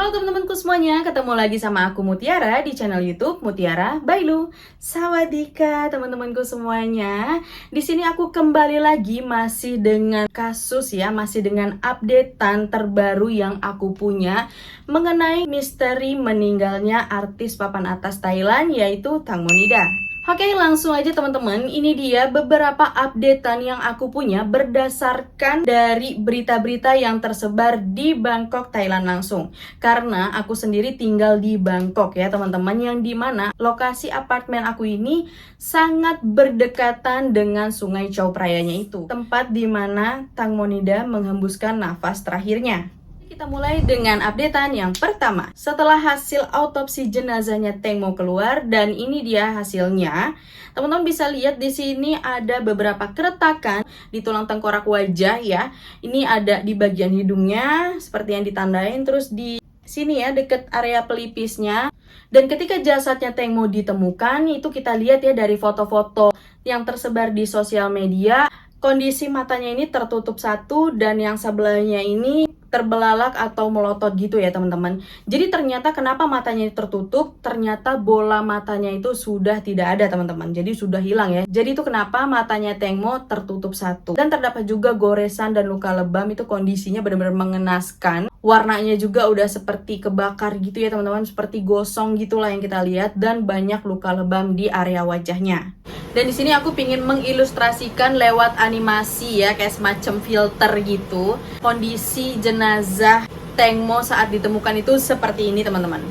Halo teman-temanku semuanya, ketemu lagi sama aku Mutiara di channel YouTube Mutiara by Lu. Sawadika teman-temanku semuanya. Di sini aku kembali lagi masih dengan kasus ya, masih dengan updatean terbaru yang aku punya mengenai misteri meninggalnya artis papan atas Thailand yaitu Tang Monida. Oke, langsung aja teman-teman, ini dia beberapa updatean yang aku punya berdasarkan dari berita-berita yang tersebar di Bangkok, Thailand langsung. Karena aku sendiri tinggal di Bangkok ya teman-teman, yang dimana lokasi apartemen aku ini sangat berdekatan dengan Sungai Chao Phrayanya itu. Tempat dimana Tang Monida menghembuskan nafas terakhirnya. Kita mulai dengan updatean yang pertama. Setelah hasil autopsi jenazahnya Teng Mo keluar dan ini dia hasilnya. Teman-teman bisa lihat di sini ada beberapa keretakan di tulang tengkorak wajah ya. Ini ada di bagian hidungnya seperti yang ditandain, terus di sini ya deket area pelipisnya. Dan ketika jasadnya Teng Mo ditemukan, itu kita lihat ya dari foto-foto yang tersebar di sosial media, kondisi matanya ini tertutup satu dan yang sebelahnya ini terbelalak atau melotot gitu ya teman-teman. Jadi ternyata kenapa matanya tertutup? Ternyata bola matanya itu sudah tidak ada teman-teman. Jadi sudah hilang ya. Jadi itu kenapa matanya Teng Mo tertutup satu. Dan terdapat juga goresan dan luka lebam, itu kondisinya benar-benar mengenaskan. Warnanya juga udah seperti kebakar gitu ya teman-teman, seperti gosong gitulah yang kita lihat, dan banyak luka lebam di area wajahnya. Dan di sini aku pingin mengilustrasikan lewat animasi ya, kayak semacam filter gitu. Kondisi jenazah Teng Mo saat ditemukan itu seperti ini teman-teman.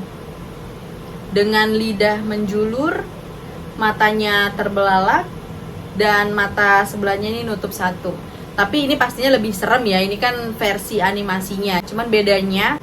Dengan lidah menjulur, matanya terbelalak, dan mata sebelahnya ini nutup satu. Tapi ini pastinya lebih serem ya, ini kan versi animasinya. Cuman bedanya,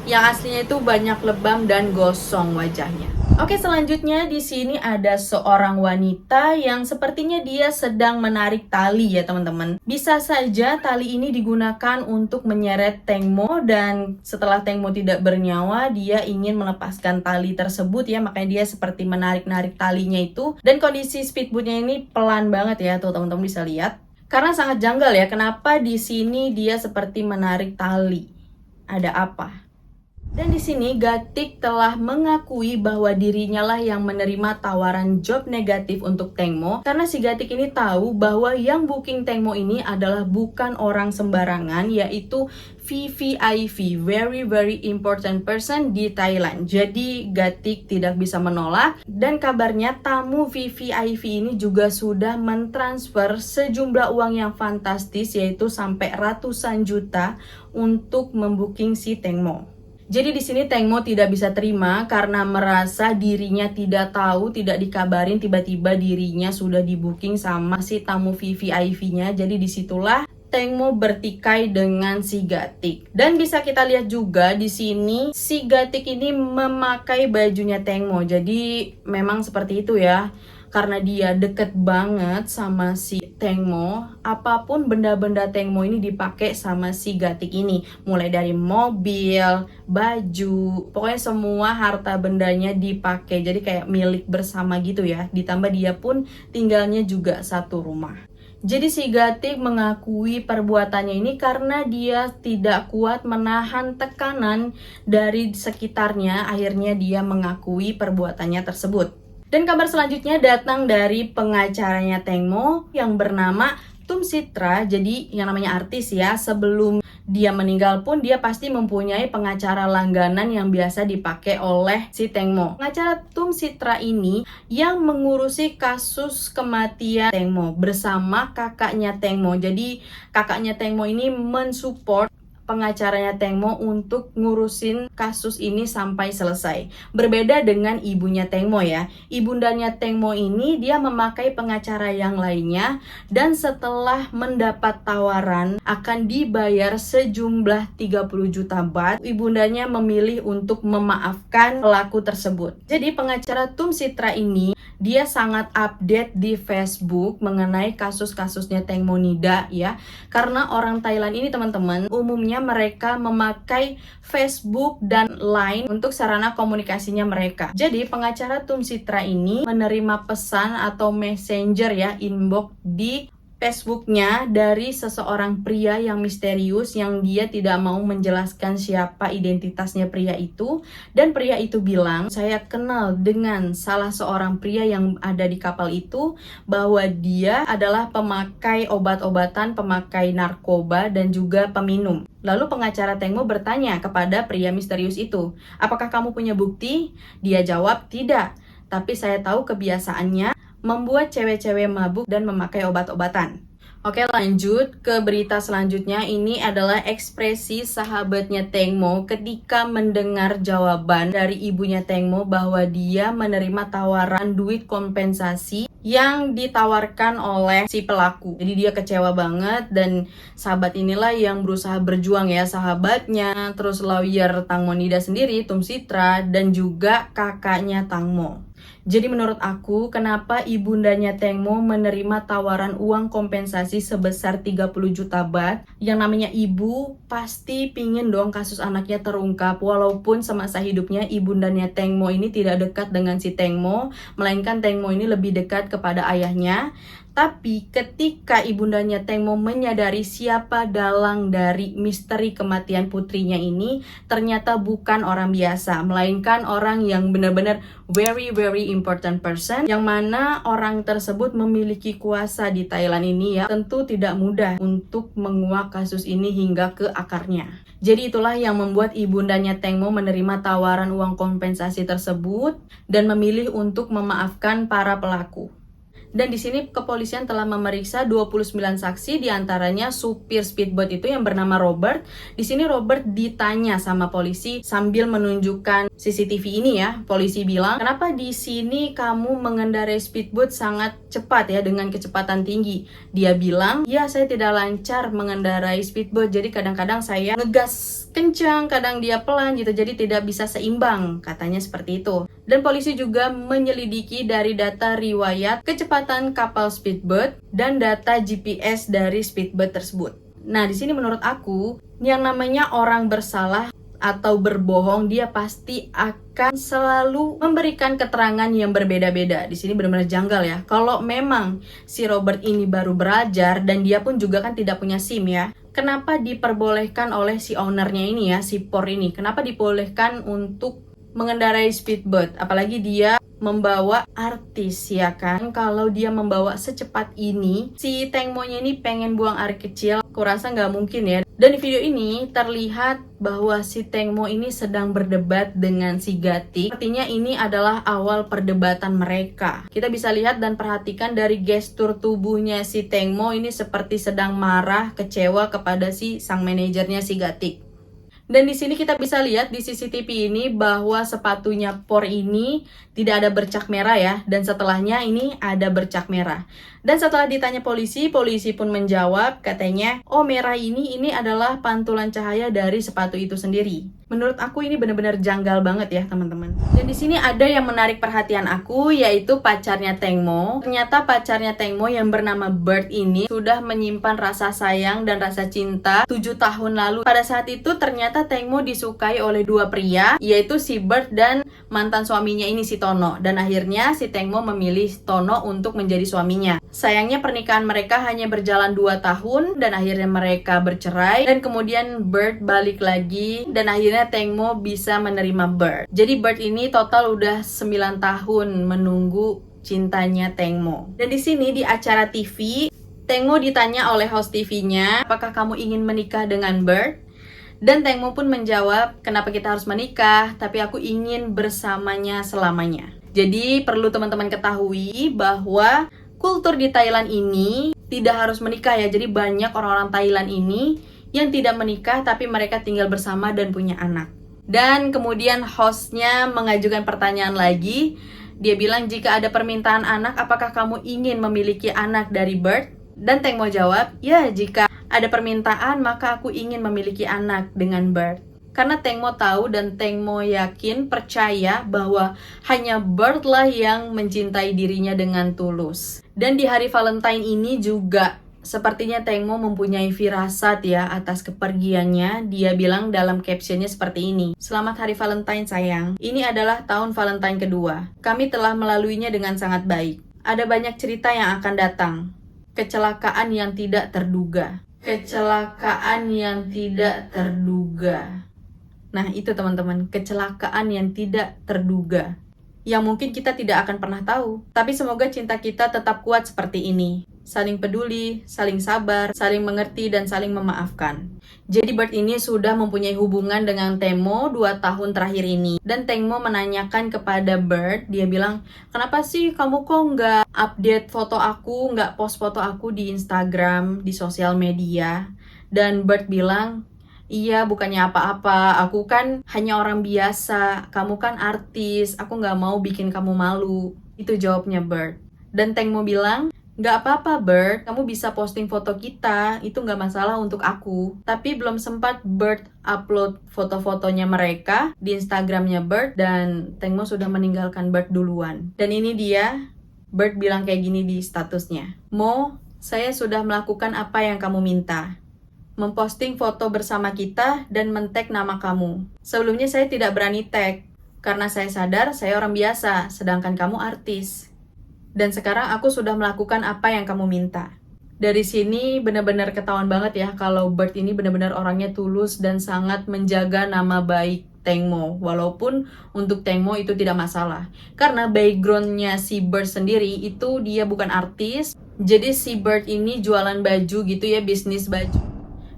yang aslinya itu banyak lebam dan gosong wajahnya. Oke, selanjutnya di sini ada seorang wanita yang sepertinya dia sedang menarik tali ya teman-teman. Bisa saja tali ini digunakan untuk menyeret Teng Mo, dan setelah Teng Mo tidak bernyawa, dia ingin melepaskan tali tersebut ya, makanya dia seperti menarik-narik talinya itu. Dan kondisi speedboatnya ini pelan banget ya, tuh teman-teman bisa lihat. Karena sangat janggal ya, kenapa di sini dia seperti menarik tali? Ada apa? Dan di sini Gatik telah mengakui bahwa dirinya lah yang menerima tawaran job negatif untuk Teng Mo, karena si Gatik ini tahu bahwa yang booking Teng Mo ini adalah bukan orang sembarangan, yaitu VVIP, very important person di Thailand. Jadi Gatik tidak bisa menolak, dan kabarnya tamu VVIP ini juga sudah mentransfer sejumlah uang yang fantastis, yaitu sampai ratusan juta untuk membooking si Teng Mo. Jadi di sini Teng Mo tidak bisa terima karena merasa dirinya tidak tahu, tidak dikabarin, tiba-tiba dirinya sudah di booking sama si tamu VVIP-nya. Jadi disitulah Teng Mo bertikai dengan si Gatik. Dan bisa kita lihat juga di sini si Gatik ini memakai bajunya Teng Mo. Jadi memang seperti itu ya. Karena dia deket banget sama si Teng Mo, apapun benda-benda Teng Mo ini dipakai sama si Gatik ini. Mulai dari mobil, baju, pokoknya semua harta bendanya dipakai. Jadi kayak milik bersama gitu ya. Ditambah dia pun tinggalnya juga satu rumah. Jadi si Gatik mengakui perbuatannya ini karena dia tidak kuat menahan tekanan dari sekitarnya. Akhirnya dia mengakui perbuatannya tersebut. Dan kabar selanjutnya datang dari pengacaranya Teng Mo yang bernama Tum Sitra. Jadi yang namanya artis ya, sebelum dia meninggal pun dia pasti mempunyai pengacara langganan yang biasa dipakai oleh si Teng Mo. Pengacara Tum Sitra ini yang mengurusi kasus kematian Teng Mo bersama kakaknya Teng Mo. Jadi kakaknya Teng Mo ini mensupport pengacaranya Teng Mo untuk ngurusin kasus ini sampai selesai. Berbeda dengan ibunya Teng Mo ya. Ibundanya Teng Mo ini dia memakai pengacara yang lainnya, dan setelah mendapat tawaran akan dibayar sejumlah 30 juta baht, ibundanya memilih untuk memaafkan pelaku tersebut. Jadi pengacara Tum Sitra ini dia sangat update di Facebook mengenai kasus-kasusnya Teng Monida ya. Karena orang Thailand ini teman-teman, umumnya mereka memakai Facebook dan Line untuk sarana komunikasinya mereka. Jadi pengacara Tum Sitra ini menerima pesan atau messenger ya, inbox di Facebooknya dari seseorang pria yang misterius yang dia tidak mau menjelaskan siapa identitasnya pria itu. Dan pria itu bilang, saya kenal dengan salah seorang pria yang ada di kapal itu, bahwa dia adalah pemakai obat-obatan, pemakai narkoba, dan juga peminum. Lalu pengacara Tengmo bertanya kepada pria misterius itu, apakah kamu punya bukti? Dia jawab, tidak. Tapi saya tahu kebiasaannya membuat cewek-cewek mabuk dan memakai obat-obatan. Oke, lanjut ke berita selanjutnya. Ini adalah ekspresi sahabatnya Tengmo ketika mendengar jawaban dari ibunya Tengmo bahwa dia menerima tawaran duit kompensasi yang ditawarkan oleh si pelaku. Jadi dia kecewa banget, dan sahabat inilah yang berusaha berjuang ya, sahabatnya, terus lawyer Tangmo Nida sendiri, Tum Sitra, dan juga kakaknya Tangmo. Jadi menurut aku, kenapa ibundanya Tengmo menerima tawaran uang kompensasi sebesar 30 juta baht? Yang namanya ibu pasti pingin dong kasus anaknya terungkap, walaupun semasa hidupnya ibundanya Tengmo ini tidak dekat dengan si Tengmo, melainkan Tengmo ini lebih dekat kepada ayahnya. Tapi ketika ibundanya Tengmo menyadari siapa dalang dari misteri kematian putrinya ini, ternyata bukan orang biasa, melainkan orang yang benar-benar very important person, yang mana orang tersebut memiliki kuasa di Thailand ini ya. Tentu tidak mudah untuk menguak kasus ini hingga ke akarnya. Jadi itulah yang membuat ibundanya Tengmo menerima tawaran uang kompensasi tersebut dan memilih untuk memaafkan para pelaku. Dan di sini kepolisian telah memeriksa 29 saksi, diantaranya supir speedboat itu yang bernama Robert. Di sini Robert ditanya sama polisi sambil menunjukkan CCTV ini ya. Polisi bilang, kenapa di sini kamu mengendarai speedboat sangat cepat ya, dengan kecepatan tinggi? Dia bilang, ya saya tidak lancar mengendarai speedboat, jadi kadang-kadang saya ngegas kencang, kadang dia pelan gitu, jadi tidak bisa seimbang, katanya seperti itu. Dan polisi juga menyelidiki dari data riwayat kecepatan kapal speedboat dan data GPS dari speedboat tersebut. Nah, di sini menurut aku, yang namanya orang bersalah atau berbohong, dia pasti akan selalu memberikan keterangan yang berbeda-beda. Di sini benar-benar janggal ya. Kalau memang si Robert ini baru belajar dan dia pun juga kan tidak punya SIM ya, kenapa diperbolehkan oleh si ownernya ini ya, si Por ini? Kenapa dibolehkan untuk mengendarai speedboat? Apalagi dia membawa artis ya kan. Kalau dia membawa secepat ini, si Tengmonya ini pengen buang air kecil, kurasa nggak mungkin ya. Dan di video ini terlihat bahwa si Tengmo ini sedang berdebat dengan si Gatik. Artinya ini adalah awal perdebatan mereka. Kita bisa lihat dan perhatikan dari gestur tubuhnya si Tengmo ini seperti sedang marah, kecewa kepada si sang manajernya si Gatik. Dan di sini kita bisa lihat di CCTV ini bahwa sepatunya Por ini tidak ada bercak merah ya, dan setelahnya ini ada bercak merah. Dan setelah ditanya polisi, polisi pun menjawab, katanya, oh merah ini adalah pantulan cahaya dari sepatu itu sendiri. Menurut aku ini benar-benar janggal banget ya teman-teman. Dan di sini ada yang menarik perhatian aku, yaitu pacarnya Tengmo. Ternyata pacarnya Tengmo yang bernama Bert ini sudah menyimpan rasa sayang dan rasa cinta 7 tahun lalu. Pada saat itu ternyata Tengmo disukai oleh dua pria, yaitu si Bert dan mantan suaminya ini si Tono. Dan akhirnya si Tengmo memilih Tono untuk menjadi suaminya. Sayangnya pernikahan mereka hanya berjalan 2 tahun dan akhirnya mereka bercerai. Dan kemudian Bert balik lagi dan akhirnya Tengmo bisa menerima Bert. Jadi Bert ini total udah 9 tahun menunggu cintanya Tengmo. Dan di sini di acara TV, Tengmo ditanya oleh host TV-nya, apakah kamu ingin menikah dengan Bert? Dan Tengmo pun menjawab, kenapa kita harus menikah? Tapi aku ingin bersamanya selamanya. Jadi perlu teman-teman ketahui bahwa kultur di Thailand ini tidak harus menikah ya. Jadi banyak orang-orang Thailand ini yang tidak menikah tapi mereka tinggal bersama dan punya anak. Dan kemudian hostnya mengajukan pertanyaan lagi. Dia bilang, jika ada permintaan anak, apakah kamu ingin memiliki anak dari Bert? Dan Tengmo jawab, ya jika ada permintaan maka aku ingin memiliki anak dengan Bert. Karena Tengmo tahu dan Tengmo yakin, percaya bahwa hanya Bert lah yang mencintai dirinya dengan tulus. Dan di hari Valentine ini juga sepertinya Tengmo mempunyai firasat ya atas kepergiannya. Dia bilang dalam captionnya seperti ini, selamat hari Valentine sayang, ini adalah tahun Valentine kedua. Kami telah melaluinya dengan sangat baik. Ada banyak cerita yang akan datang. Kecelakaan yang tidak terduga. Kecelakaan yang tidak terduga. Nah, itu teman-teman, kecelakaan yang tidak terduga. Yang mungkin kita tidak akan pernah tahu. Tapi semoga cinta kita tetap kuat seperti ini. Saling peduli, saling sabar, saling mengerti, dan saling memaafkan. Jadi Bird ini sudah mempunyai hubungan dengan Tengmo 2 tahun terakhir ini. Dan Tengmo menanyakan kepada Bird, dia bilang, kenapa sih kamu kok nggak update foto aku, nggak post foto aku di Instagram, di sosial media? Dan Bird bilang, iya, bukannya apa-apa, aku kan hanya orang biasa, kamu kan artis, aku nggak mau bikin kamu malu. Itu jawabnya Bird. Dan Tengmo bilang, nggak apa-apa Bird, kamu bisa posting foto kita, itu nggak masalah untuk aku. Tapi belum sempat Bird upload foto-fotonya mereka di Instagramnya Bird, dan Tengmo sudah meninggalkan Bird duluan. Dan ini dia, Bird bilang kayak gini di statusnya. Mo, saya sudah melakukan apa yang kamu minta. Memposting foto bersama kita dan men-tag nama kamu. Sebelumnya saya tidak berani tag, karena saya sadar saya orang biasa, sedangkan kamu artis. Dan sekarang aku sudah melakukan apa yang kamu minta. Dari sini benar-benar ketahuan banget ya kalau Bird ini benar-benar orangnya tulus dan sangat menjaga nama baik Tengmo. Walaupun untuk Tengmo itu tidak masalah. Karena backgroundnya si Bird sendiri itu dia bukan artis. Jadi si Bird ini jualan baju gitu ya, bisnis baju.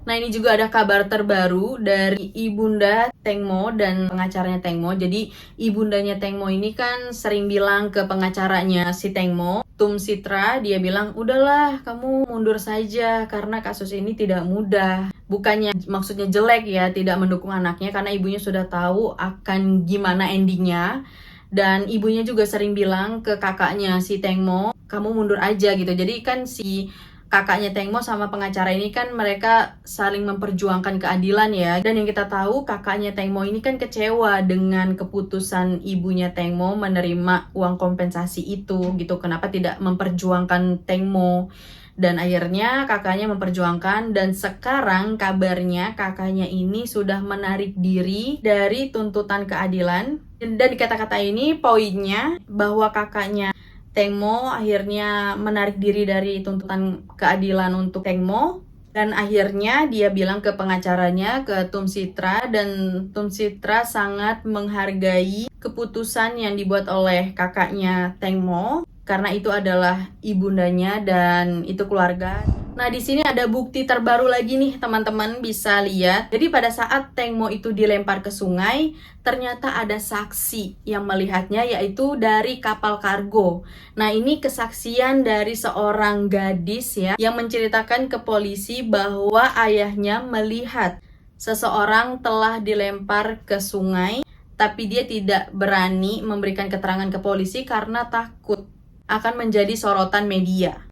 Nah, ini juga ada kabar terbaru dari ibunda Tengmo dan pengacaranya Tengmo. Jadi ibundanya Tengmo ini kan sering bilang ke pengacaranya si Tengmo, Tum Sitra, dia bilang, udahlah kamu mundur saja karena kasus ini tidak mudah. Bukannya maksudnya jelek ya, tidak mendukung anaknya, karena ibunya sudah tahu akan gimana endingnya. Dan ibunya juga sering bilang ke kakaknya si Tengmo, kamu mundur aja gitu. Jadi kan si kakaknya Tengmo sama pengacara ini kan mereka saling memperjuangkan keadilan ya. Dan yang kita tahu kakaknya Tengmo ini kan kecewa dengan keputusan ibunya Tengmo menerima uang kompensasi itu gitu. Kenapa tidak memperjuangkan Tengmo? Dan akhirnya kakaknya memperjuangkan, dan sekarang kabarnya kakaknya ini sudah menarik diri dari tuntutan keadilan. Dan di kata-kata ini poinnya bahwa kakaknya Tengmo akhirnya menarik diri dari tuntutan keadilan untuk Tengmo, dan akhirnya dia bilang ke pengacaranya, ke Tum Sitra, dan Tum Sitra sangat menghargai keputusan yang dibuat oleh kakaknya Tengmo karena itu adalah ibundanya dan itu keluarga. Nah, di sini ada bukti terbaru lagi nih, teman-teman bisa lihat. Jadi pada saat Tengmo itu dilempar ke sungai, ternyata ada saksi yang melihatnya, yaitu dari kapal kargo. Nah, ini kesaksian dari seorang gadis ya, yang menceritakan ke polisi bahwa ayahnya melihat seseorang telah dilempar ke sungai, tapi dia tidak berani memberikan keterangan ke polisi karena takut akan menjadi sorotan media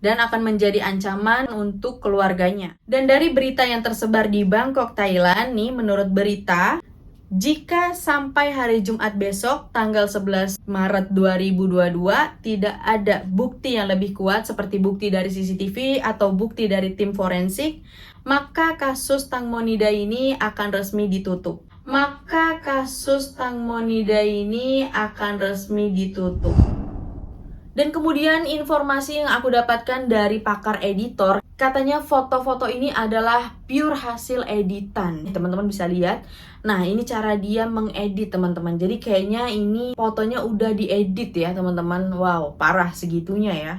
dan akan menjadi ancaman untuk keluarganya. Dan dari berita yang tersebar di Bangkok, Thailand nih, menurut berita, jika sampai hari Jumat besok tanggal 11 Maret 2022 tidak ada bukti yang lebih kuat seperti bukti dari CCTV atau bukti dari tim forensik, maka kasus Tangmonida ini akan resmi ditutup. Maka kasus Tangmonida ini akan resmi ditutup. Dan kemudian informasi yang aku dapatkan dari pakar editor, katanya foto-foto ini adalah pure hasil editan. Teman-teman bisa lihat. Nah, ini cara dia mengedit, teman-teman. Jadi kayaknya ini fotonya udah diedit ya, teman-teman. Wow, parah segitunya ya.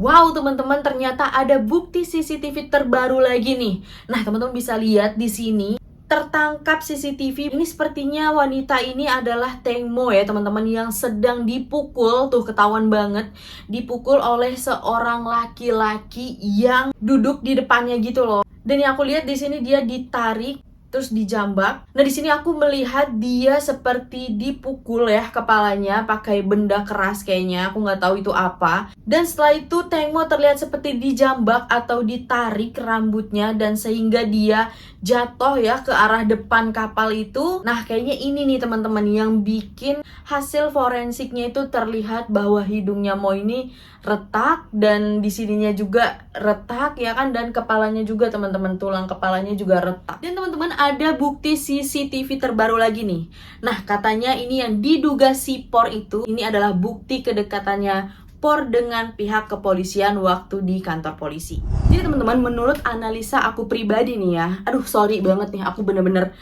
Wow, teman-teman, ternyata ada bukti CCTV terbaru lagi nih. Nah, teman-teman bisa lihat di sini. Tertangkap CCTV, ini sepertinya wanita ini adalah Tengmo ya teman-teman, yang sedang dipukul, tuh ketahuan banget, dipukul oleh seorang laki-laki yang duduk di depannya gitu loh. Dan yang aku lihat di sini dia ditarik terus dijambak. Nah, di sini aku melihat dia seperti dipukul ya kepalanya pakai benda keras kayaknya, aku nggak tahu itu apa. Dan setelah itu Tengmo terlihat seperti dijambak atau ditarik rambutnya, dan sehingga dia jatuh ya ke arah depan kapal itu. Nah, kayaknya ini nih teman-teman yang bikin hasil forensiknya itu terlihat bahwa hidungnya Mo ini retak, dan di sininya juga retak ya kan, dan kepalanya juga teman-teman, tulang kepalanya juga retak. Dan teman-teman ada bukti CCTV terbaru lagi nih. Nah, katanya ini yang diduga sipor itu, ini adalah bukti kedekatannya por dengan pihak kepolisian waktu di kantor polisi. Jadi teman-teman, menurut analisa aku pribadi nih ya, aduh sorry banget nih, aku bener-bener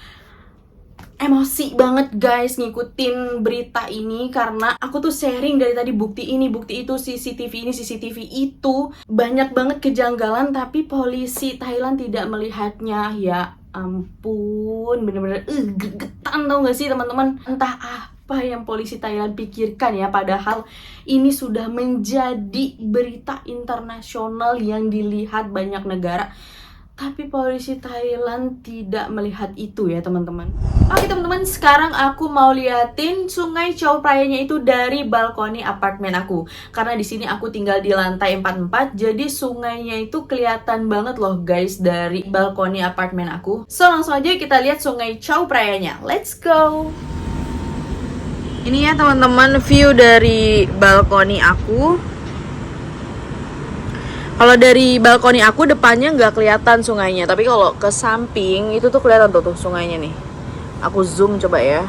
emosi banget guys ngikutin berita ini karena aku tuh sharing dari tadi bukti ini, bukti itu, CCTV ini, CCTV itu. Banyak banget kejanggalan tapi polisi Thailand tidak melihatnya. Ya ampun, bener-bener gregetan tau gak sih teman-teman? Entah apa yang polisi Thailand pikirkan ya, padahal ini sudah menjadi berita internasional yang dilihat banyak negara. Tapi polisi Thailand tidak melihat itu ya teman-teman. Oke teman-teman, sekarang aku mau liatin Sungai Chao Phraya-nya itu dari balkoni apartemen aku. Karena di sini aku tinggal di lantai 44, jadi sungainya itu kelihatan banget loh guys dari balkoni apartemen aku. So langsung aja kita lihat Sungai Chao Phraya-nya. Let's go. Ini ya teman-teman view dari balkoni aku. Kalau dari balkoni aku depannya nggak kelihatan sungainya, tapi kalau ke samping itu tuh kelihatan tuh sungainya nih. Aku zoom coba ya.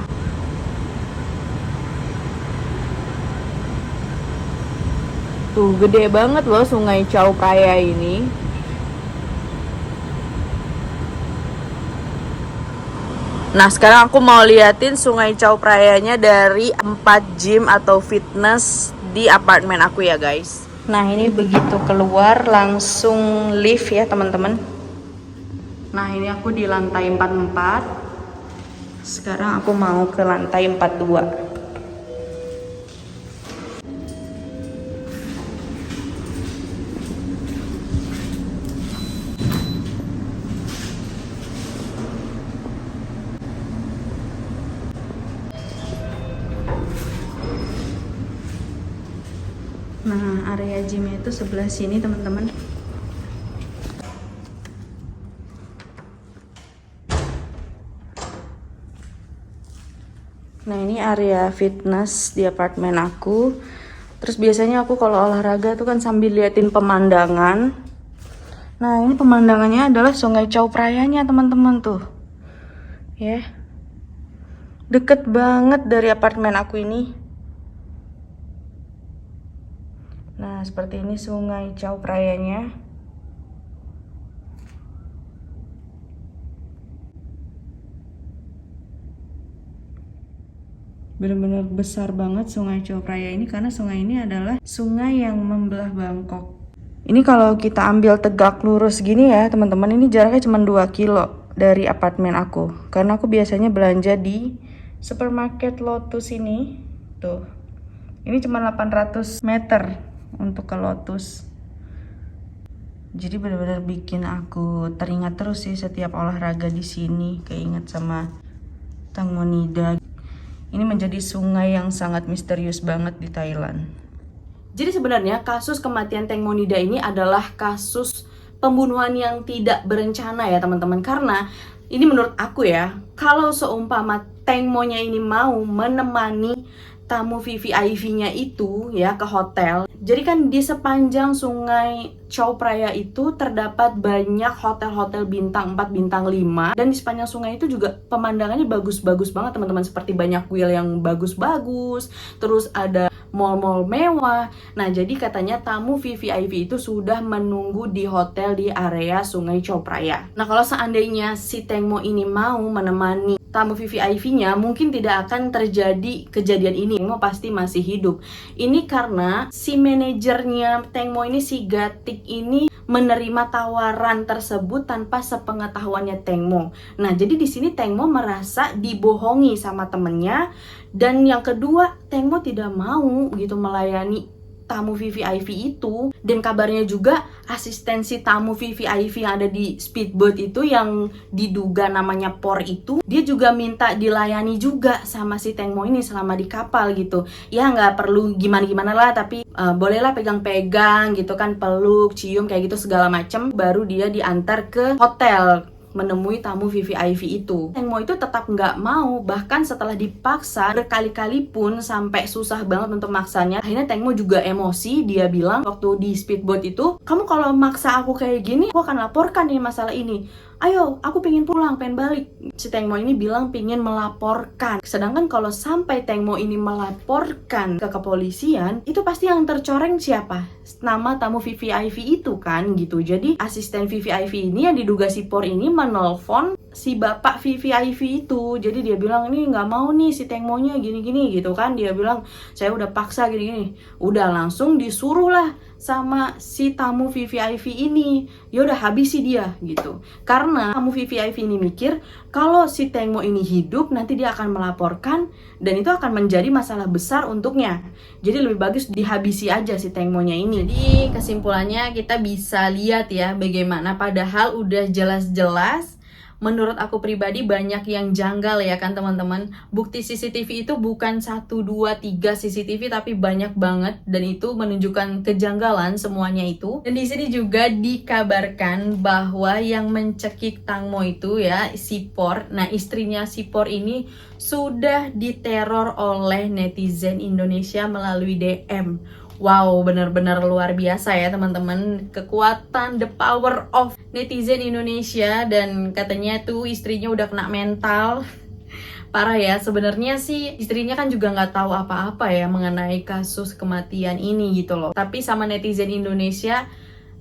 Tuh gede banget loh Sungai Chao Phraya ini. Nah sekarang aku mau liatin Sungai Chao Phraya-nya dari 4 gym atau fitness di apartemen aku ya guys. Nah ini begitu keluar langsung lift ya teman-teman. Nah ini aku di lantai 44. Sekarang aku mau ke lantai 42. Nah, area gymnya itu sebelah sini teman-teman. Nah, ini area fitness di apartemen aku. Terus biasanya aku kalau olahraga tuh kan sambil liatin pemandangan. Nah, ini pemandangannya adalah Sungai Chao Phraya-nya teman-teman tuh. Ya. Deket banget dari apartemen aku ini. Nah, seperti ini Sungai Chao Phraya-nya. Benar-benar besar banget Sungai Chao Phraya ini karena sungai ini adalah sungai yang membelah Bangkok. Ini kalau kita ambil tegak lurus gini ya, teman-teman, ini jaraknya cuma 2 kilo dari apartemen aku. Karena aku biasanya belanja di supermarket Lotus ini. Tuh. Ini cuma 800 meter untuk ke Lotus. Jadi benar-benar bikin aku teringat terus sih setiap olahraga di sini, keinget sama Tangmonida. Ini menjadi sungai yang sangat misterius banget di Thailand. Jadi sebenarnya kasus kematian Tangmonida ini adalah kasus pembunuhan yang tidak berencana ya teman-teman. Karena ini menurut aku ya, kalau seumpama Tangmonya ini mau menemani tamu VVIP-nya itu ya ke hotel. Jadi kan di sepanjang Sungai Chao Phraya itu terdapat banyak hotel-hotel bintang 4, bintang 5. Dan di sepanjang sungai itu juga pemandangannya bagus-bagus banget teman-teman. Seperti banyak kuil yang bagus-bagus. Terus ada mall-mall mewah. Nah jadi katanya tamu VVIP itu sudah menunggu di hotel di area Sungai Chao Phraya. Nah kalau seandainya si Tangmo ini mau menemani tamu VVIP-nya, mungkin tidak akan terjadi kejadian ini. Tangmo pasti masih hidup. Ini karena si manajernya Tangmo ini, si Gatik ini menerima tawaran tersebut tanpa sepengetahuannya Tangmo. Nah, jadi di sini Tangmo merasa dibohongi sama temennya, dan yang kedua Tangmo tidak mau gitu melayani tamu VVIP itu. Dan kabarnya juga asistensi tamu VVIP yang ada di speedboat itu yang diduga namanya Por itu, dia juga minta dilayani juga sama si Tangmo ini selama di kapal gitu. Ya nggak perlu gimana-gimana lah, tapi bolehlah pegang-pegang gitu kan, peluk, cium kayak gitu segala macem, baru dia diantar ke hotel menemui tamu VVIP itu. Tangmo itu tetap nggak mau, bahkan setelah dipaksa berkali-kali pun sampai susah banget untuk maksanya. Akhirnya Tangmo juga emosi, dia bilang waktu di speedboat itu, kamu kalau maksa aku kayak gini, aku akan laporkan nih masalah ini. ayo aku pengen pulang, pengen balik. Si Teng Mo ini bilang pengen melaporkan. Sedangkan kalau sampai Teng Mo ini melaporkan ke kepolisian, itu pasti yang tercoreng siapa? Nama tamu VVIP itu kan gitu. Jadi asisten VVIP ini yang diduga si Por ini menelpon si bapak VVIP itu. Jadi dia bilang, ini nggak mau nih si Teng Mo-nya gini-gini gitu kan. Dia bilang, saya udah paksa gini-gini. Udah langsung disuruh lah sama si tamu VVIP ini, ya udah habisi dia gitu. Karena tamu VVIP ini mikir kalau si Teng Mo ini hidup nanti dia akan melaporkan dan itu akan menjadi masalah besar untuknya. Jadi lebih bagus dihabisi aja si Teng Mo-nya ini. Jadi kesimpulannya kita bisa lihat ya bagaimana padahal udah jelas-jelas menurut aku pribadi banyak yang janggal ya kan teman-teman. Bukti CCTV itu bukan 1, 2, 3 CCTV tapi banyak banget dan itu menunjukkan kejanggalan semuanya itu. Dan di sini juga dikabarkan bahwa yang mencekik Tang Mo itu ya si Por. Nah, istrinya si Por ini sudah diteror oleh netizen Indonesia melalui DM. Wow, benar-benar luar biasa ya teman-teman. Kekuatan, the power of netizen Indonesia. Dan katanya tuh istrinya udah kena mental. Parah ya, sebenarnya sih istrinya kan juga nggak tahu apa-apa ya mengenai kasus kematian ini gitu loh. Tapi sama netizen Indonesia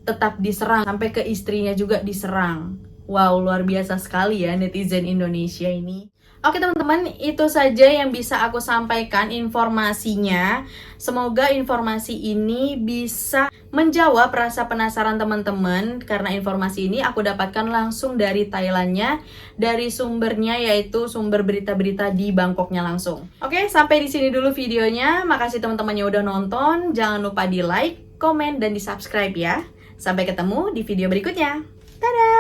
tetap diserang, sampai ke istrinya juga diserang. Wow, luar biasa sekali ya netizen Indonesia ini. Oke teman-teman, itu saja yang bisa aku sampaikan informasinya. Semoga informasi ini bisa menjawab rasa penasaran teman-teman. Karena informasi ini aku dapatkan langsung dari Thailandnya. Dari sumbernya yaitu sumber berita-berita di Bangkoknya langsung. Oke, sampai di sini dulu videonya. Makasih teman-teman yang udah nonton. Jangan lupa di like, komen, dan di subscribe ya. Sampai ketemu di video berikutnya. Dadah!